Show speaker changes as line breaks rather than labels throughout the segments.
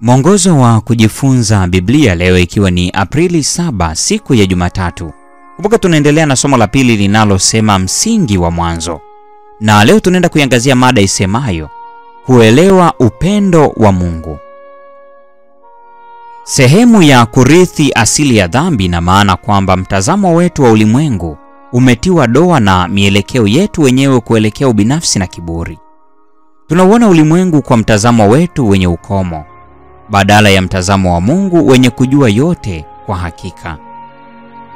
Mwongozo wa kujifunza Biblia leo ikiwa ni Aprili 7, siku ya Jumatatu. Kumbuka tunaendelea na somo la pili linalosema msingi wa mwanzo. Na leo tunaenda kuiangazia mada isemayo kuelewa upendo wa Mungu. Sehemu ya kurithi asili ya dhambi na maana kwamba mtazamo wetu wa ulimwengu umetiwa doa na mielekeo yetu wenyewe kuelekea ubinafsi na kiburi. Tunauona ulimwengu kwa mtazamo wetu wenye ukomo, badala ya mtazamo wa Mungu wenye kujua yote kwa hakika.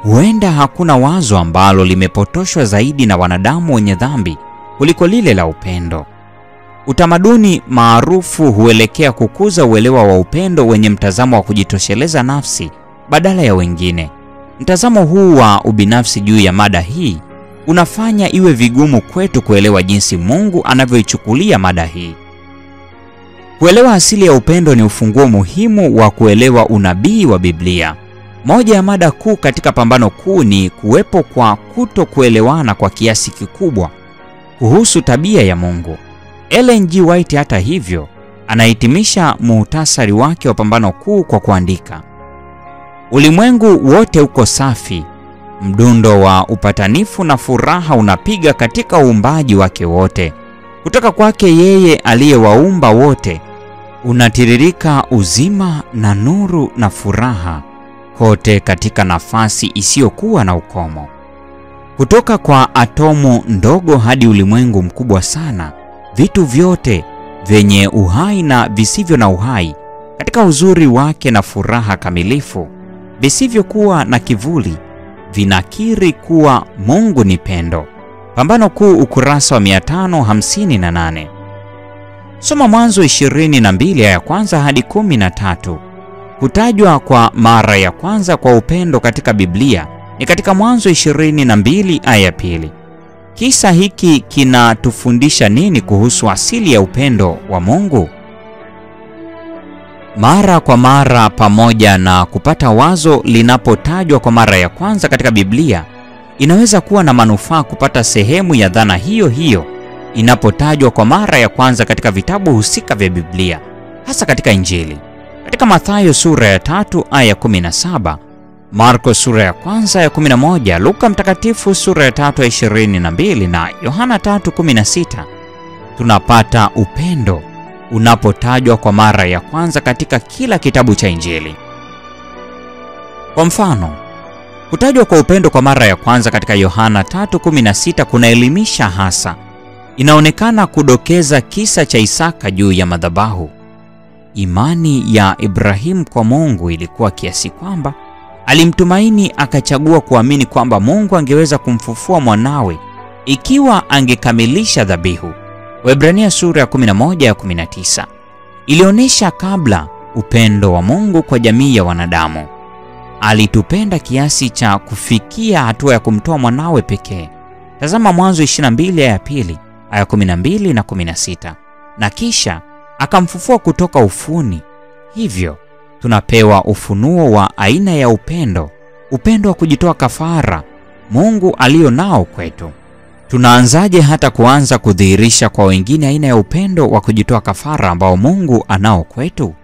Huenda hakuna wazo ambalo limepotoshwa zaidi na wanadamu wenye dhambi kuliko lile la upendo. Utamaduni maarufu huelekea kukuza uelewa wa upendo wenye mtazamo wa kujitosheleza nafsi badala ya wengine. Mtazamo huu wa ubinafsi juu ya mada hii unafanya iwe vigumu kwetu kuelewa jinsi Mungu anavyoichukulia mada hii. Kuelewa asili ya upendo ni ufunguo muhimu wa kuelewa unabii wa Biblia. Moja ya mada kuu katika pambano kuu ni kuwepo kwa kutokuelewana kwa kiasi kikubwa kuhusu tabia ya Mungu. Ellen G. White hata hivyo anahitimisha muhtasari wake wa pambano kuu kwa kuandika, ulimwengu wote uko safi, mdundo wa upatanifu na furaha unapiga katika uumbaji wake wote. Kutoka kwake yeye aliyewaumba wote unatiririka uzima na nuru na furaha kote katika nafasi isiyokuwa na ukomo. Kutoka kwa atomu ndogo hadi ulimwengu mkubwa sana, vitu vyote vyenye uhai na visivyo na uhai katika uzuri wake na furaha kamilifu, visivyokuwa na kivuli, vinakiri kuwa Mungu ni pendo. Pambano kuu, ukurasa wa 558. Soma Mwanzo 22 aya ya kwanza hadi 13. Kutajwa kwa mara ya kwanza kwa upendo katika Biblia ni katika Mwanzo 22 aya ya pili. Kisa hiki kinatufundisha nini kuhusu asili ya upendo wa Mungu? Mara kwa mara, pamoja na kupata wazo linapotajwa kwa mara ya kwanza katika Biblia, inaweza kuwa na manufaa kupata sehemu ya dhana hiyo hiyo inapotajwa kwa mara ya kwanza katika vitabu husika vya Biblia, hasa katika Injili. Katika Mathayo sura ya 3 aya 17, Marko sura ya 1 aya 11, Luka mtakatifu sura ya 3 aya 22 na Yohana 3:16, tunapata upendo unapotajwa kwa mara ya kwanza katika kila kitabu cha Injili. Kwa mfano, kutajwa kwa upendo kwa mara ya kwanza katika Yohana 3:16 kunaelimisha hasa. Inaonekana kudokeza kisa cha Isaka juu ya madhabahu. Imani ya Ibrahimu kwa Mungu ilikuwa kiasi kwamba alimtumaini akachagua kuamini kwamba Mungu angeweza kumfufua mwanawe ikiwa angekamilisha dhabihu. Waebrania sura ya 11 ya 19. Ilionyesha kabla upendo wa Mungu kwa jamii ya wanadamu. Alitupenda kiasi cha kufikia hatua ya kumtoa mwanawe pekee. Tazama Mwanzo 22 aya ya pili, aya 12 na 16. Na kisha akamfufua kutoka ufuni. Hivyo tunapewa ufunuo wa aina ya upendo wa kujitoa kafara Mungu alio nao kwetu. Tunaanzaje hata kuanza kudhihirisha kwa wengine aina ya upendo wa kujitoa kafara ambao Mungu anao kwetu?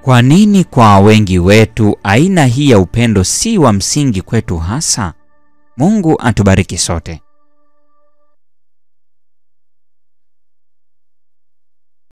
Kwa nini kwa wengi wetu aina hii ya upendo si wa msingi kwetu hasa? Mungu atubariki sote.